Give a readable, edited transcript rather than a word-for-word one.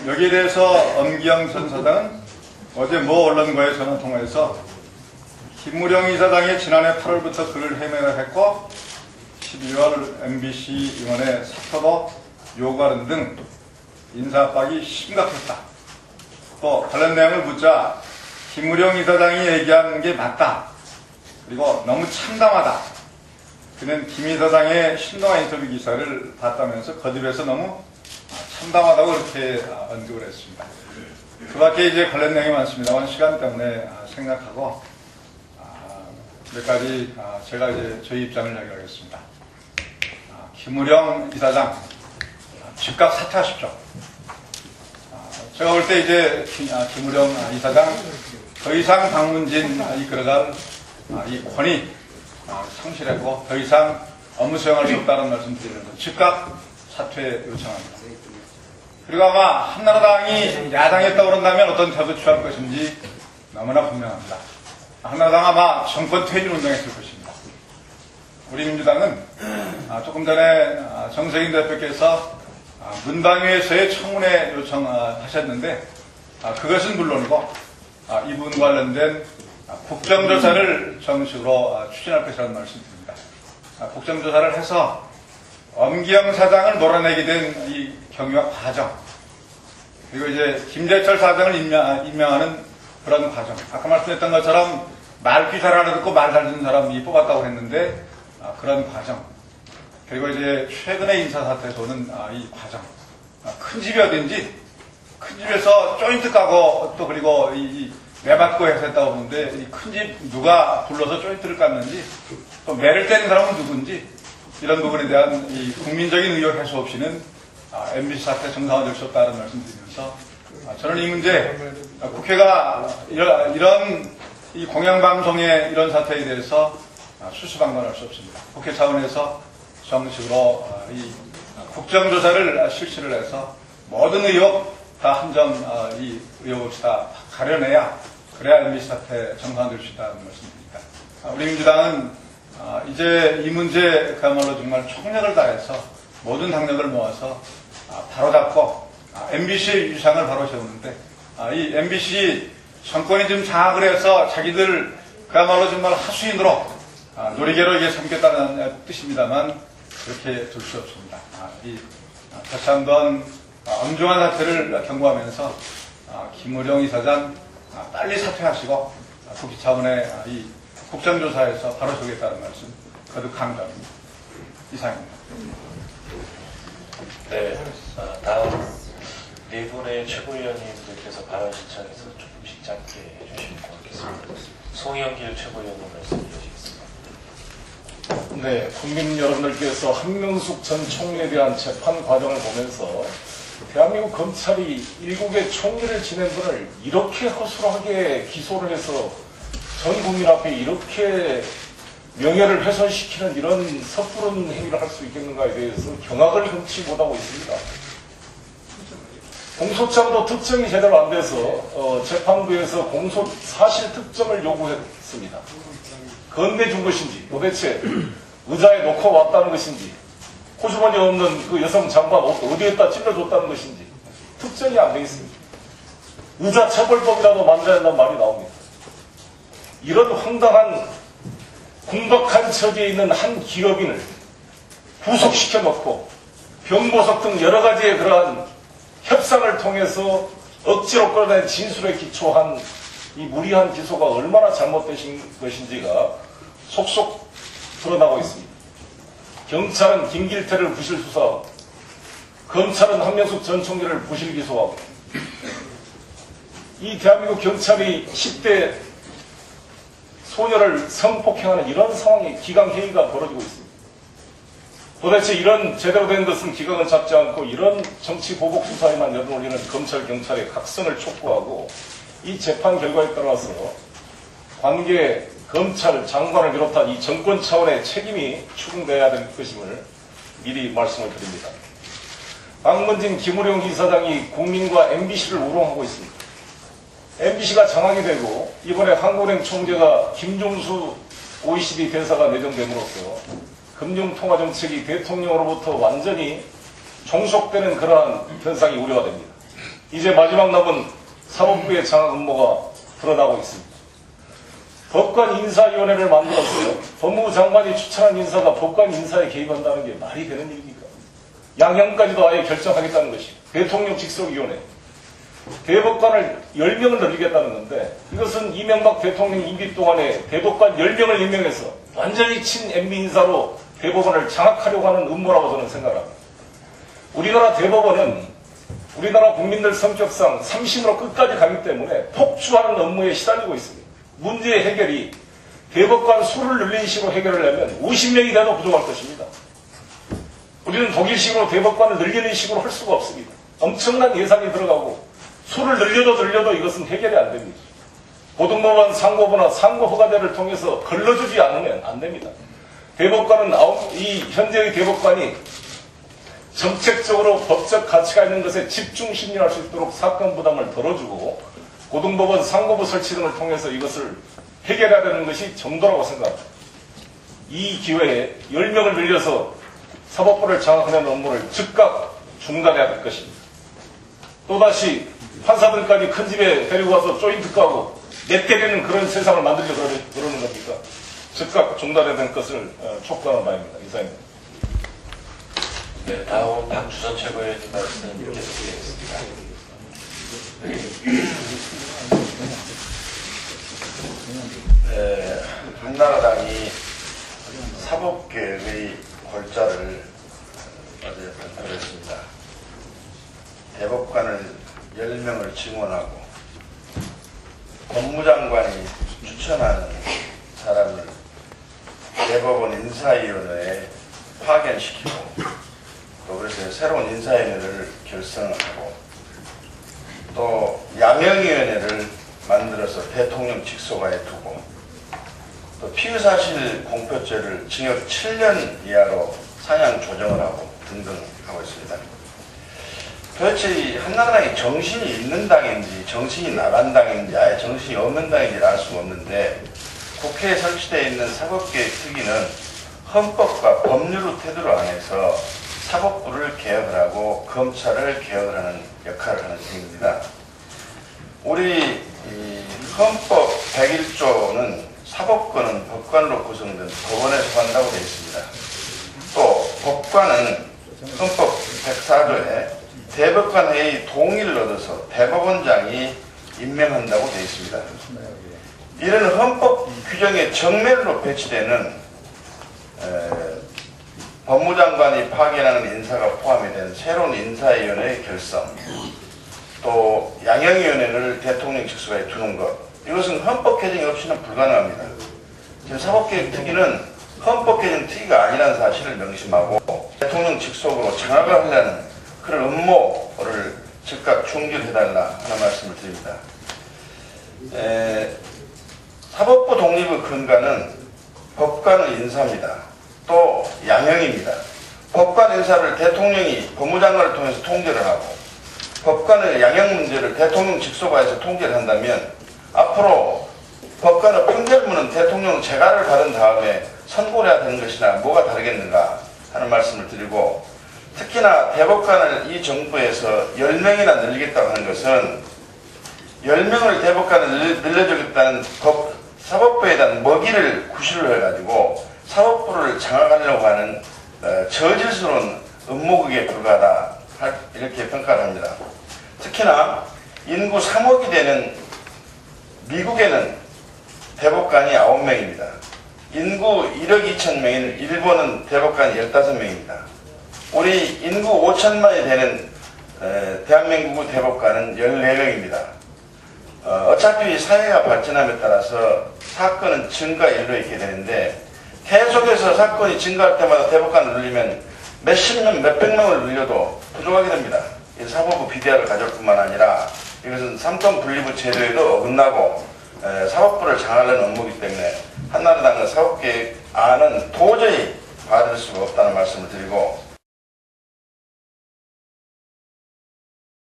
여기에 대해서 엄기영 전 사장은 어제 모 언론과의 전화 통화에서 김무령 이사장이 지난해 8월부터 그를 해명을 했고 12월 MBC 임원의 사표도 요구하는 등 인사 압박이 심각했다. 또 관련 내용을 묻자 김무령 이사장이 얘기한 게 맞다. 그리고 너무 참담하다. 그는 김 이사장의 신동아 인터뷰 기사를 봤다면서 거듭해서 너무 참담하다고 그렇게 언급을 했습니다. 그 밖에 이제 관련 내용이 많습니다만 시간 때문에 생략하고 몇 가지 제가 이제 저희 입장을 이야기하겠습니다. 김무령 이사장 즉각 사퇴하십시오. 제가 볼 때 이제 김무령 이사장 더 이상 방문진 이끌어갈 이 권위 성실했고 더 이상 업무 수행할 수 없다는 말씀 드리면서 즉각 사퇴 요청합니다. 그리고 아마 한나라당이 야당했다고 그런다면 어떤 태도 취할 것인지 너무나 분명합니다. 한나라당 아마 정권 퇴진 운동했을 것입니다. 우리 민주당은 조금 전에 정세균 대표께서 문방위에서의 청문회 요청하셨는데 그것은 물론이고 이 부분 관련된 국정조사를 정식으로 추진할 것이라는 말씀드립니다. 국정조사를 해서 엄기영 사장을 몰아내게 된 이 경위와 과정, 그리고 이제 김재철 사장을 임명하는 그런 과정. 아까 말씀했던 것처럼 말귀 잘 알아듣고 말 잘 듣는 사람이 뽑았다고 했는데 그런 과정. 그리고 이제 최근에 인사 사태에서 오는 이 과정. 큰 집이 어딘지, 큰 집에서 조인트 까고 또 그리고 매받고 해서 했다고 보는데 이 큰 집 누가 불러서 조인트를 깠는지 또 매를 때린 사람은 누군지 이런 부분에 대한 이 국민적인 의혹 해소 없이는 MBC 사태 정상화될 수 없다는 말씀 드리면서 저는 이 문제 국회가 이런 이 공영방송의 이런 사태에 대해서 수수방관할 수 없습니다. 국회 차원에서 정식으로 이 국정조사를 실시를 해서 모든 의혹 다 한 점 이 의혹 없이 다 가려내야 그래야 MBC 사태 정상화될 수 있다는 말씀드립니다. 우리 민주당은 이제 이 문제 그야말로 정말 총력을 다해서 모든 당력을 모아서 바로잡고 MBC의 위상을 바로 세우는데 이 MBC 정권이 지금 장악을 해서 자기들 그야말로 정말 하수인으로 놀이개로 이게 삼겠다는 뜻입니다만 그렇게 둘 수 없습니다. 다시 한번 엄중한 사태를 경고하면서 김무령 이사장 빨리 사퇴하시고 국회 차원의 이 국정조사에서 바로 서겠다는 말씀 거듭 강조합니다. 이상입니다. 네, 다음 네 분의 최고위원님들께서 발언 신청해서 조금씩 짧게 해주시면 고맙겠습니다. 송영길 최고위원님 말씀 주시겠습니다. 네, 국민 여러분들께서 한명숙 전 총리에 대한 재판 과정을 보면서 대한민국 검찰이 일국의 총리를 지낸 분을 이렇게 허술하게 기소를 해서 전 국민 앞에 이렇게 명예를 훼손시키는 이런 섣부른 행위를 할 수 있겠는가에 대해서 경악을 금치 못하고 있습니다. 공소장도 특정이 제대로 안 돼서 재판부에서 공소 사실 특정을 요구했습니다. 건네준 것인지 도대체 의자에 놓고 왔다는 것인지 호주머니 없는 그 여성 장관 어디에다 찔러줬다는 것인지 특정이 안 돼 있습니다. 의자 처벌법이라도 만들어야 한다는 말이 나옵니다. 이런 황당한 궁박한 처지에 있는 한 기업인을 구속시켜 놓고 병보석 등 여러 가지의 그러한 협상을 통해서 억지로 끌어낸 진술에 기초한 이 무리한 기소가 얼마나 잘못되신 것인지가 속속 드러나고 있습니다. 경찰은 김길태를 부실 수사하고 검찰은 한명숙 전 총리를 부실 기소하고 이 대한민국 경찰이 10대 소녀를 성폭행하는 이런 상황이 기강회의가 벌어지고 있습니다. 도대체 이런 제대로 된 것은 기강을 잡지 않고 이런 정치 보복 수사에만 여론 올리는 검찰, 경찰의 각성을 촉구하고 이 재판 결과에 따라서 관계 검찰, 장관을 비롯한 이 정권 차원의 책임이 추궁돼야 될 것임을 미리 말씀을 드립니다. 박문진, 김무령 이사장이 국민과 MBC를 우롱하고 있습니다. MBC가 장악이 되고 이번에 한국은행 총재가 김종수 OECD 대사가 내정됨으로써 금융통화정책이 대통령으로부터 완전히 종속되는 그러한 현상이 우려가 됩니다. 이제 마지막 남은 사법부의 장악 음모가 드러나고 있습니다. 법관 인사위원회를 만들었어요. 법무부 장관이 추천한 인사가 법관 인사에 개입한다는 게 말이 되는 일입니까? 양형까지도 아예 결정하겠다는 것이 대통령 직속위원회. 대법관을 10명을 늘리겠다는 건데 이것은 이명박 대통령 임기 동안에 대법관 10명을 임명해서 완전히 친MB 인사로 대법원을 장악하려고 하는 음모라고 저는 생각합니다. 우리나라 대법원은 우리나라 국민들 성격상 삼심으로 끝까지 가기 때문에 폭주하는 업무에 시달리고 있습니다. 문제의 해결이 대법관 수를 늘리는 식으로 해결을 하면 50명이 돼도 부족할 것입니다. 우리는 독일식으로 대법관을 늘리는 식으로 할 수가 없습니다. 엄청난 예산이 들어가고 수를 늘려도 이것은 해결이 안 됩니다. 고등법원, 상고부나 상고허가제를 통해서 걸러주지 않으면 안 됩니다. 대법관은 이 현재의 대법관이 정책적으로 법적 가치가 있는 것에 집중 심리할 수 있도록 사건 부담을 덜어주고 고등법원, 상고부 설치 등을 통해서 이것을 해결해야 되는 것이 정도라고 생각합니다. 이 기회에 10명을 늘려서 사법부를 장악하는 업무를 즉각 중단해야 될 것입니다. 또다시 판사들까지 큰 집에 데리고 와서 조인트 까고 내 때리는 그런 세상을 만들려고 그러는 겁니까? 즉각 중단해야 될 것을 촉구하는 바입니다. 이상입니다. 네, 다음 박주선 최고위원님 말씀 계속드리겠습니다. 네, 한나라당이 사법개혁의 골자를 어제 발표를 했습니다. 대법관을 10명을 증원하고 법무장관이 추천하는 사람을 대법원 인사위원회에 파견시키고 또 그래서 새로운 인사위원회를 결성하고 또 양형위원회를 만들어서 대통령 직속하에 두고 또 피의사실 공표죄를 징역 7년 이하로 상향 조정을 하고 등등 하고 있습니다. 도대체 이 한나라당이 정신이 있는 당인지 정신이 나간 당인지 아예 정신이 없는 당인지 알 수가 없는데 국회에 설치되어 있는 사법개혁 특위는 헌법과 법률의 테두리 안에서 사법부를 개혁을 하고 검찰을 개혁을 하는 역할을 하는 셈입니다. 우리 헌법 101조는 사법권은 법관으로 구성된 법원에서 한다고 되어 있습니다. 또 법관은 헌법 104조에 대법관 회의 동의를 얻어서 대법원장이 임명한다고 되어 있습니다. 이런 헌법 규정의 정면으로 배치되는 법무장관이 파견하는 인사가 포함이 된 새로운 인사위원회의 결성, 또 양형위원회를 대통령 직속에 두는 것, 이것은 헌법 개정이 없이는 불가능합니다. 지금 사법개혁 특위는 헌법 개정 특위가 아니라는 사실을 명심하고 대통령 직속으로 장악을 하려는 그런 음모를 즉각 중지해달라 하는 말씀을 드립니다. 사법부 독립의 근간은 법관을 인사합니다. 또 양형입니다. 법관 인사를 대통령이 법무장관을 통해서 통제를 하고 법관의 양형 문제를 대통령 직속화해서 통제를 한다면 앞으로 법관의 판결문은 대통령 재가를 받은 다음에 선고를 해야 되는 것이나 뭐가 다르겠는가 하는 말씀을 드리고 특히나 대법관을 이 정부에서 10명이나 늘리겠다고 하는 것은 10명을 대법관을 늘려주겠다는 사법부에 대한 먹이를 구실을 해가지고 사법부를 장악하려고 하는 저질스러운 음모극에 불과하다 이렇게 평가를 합니다. 특히나 인구 3억이 되는 미국에는 대법관이 9명입니다. 인구 1억 2천 명인 일본은 대법관이 15명입니다. 우리 인구 5천만이 되는 대한민국의 대법관은 14명입니다. 어차피 사회가 발전함에 따라서 사건은 증가일로 있게 되는데 계속해서 사건이 증가할 때마다 대법관을 늘리면 몇십 명, 몇백 명을 늘려도 부족하게 됩니다. 이 사법부 비대화를 가져올 뿐만 아니라 이것은 삼권 분립의 제도에도 어긋나고 사법부를 장악하는 업무이기 때문에 한나라당의 사법개혁 안은 도저히 받을 수가 없다는 말씀을 드리고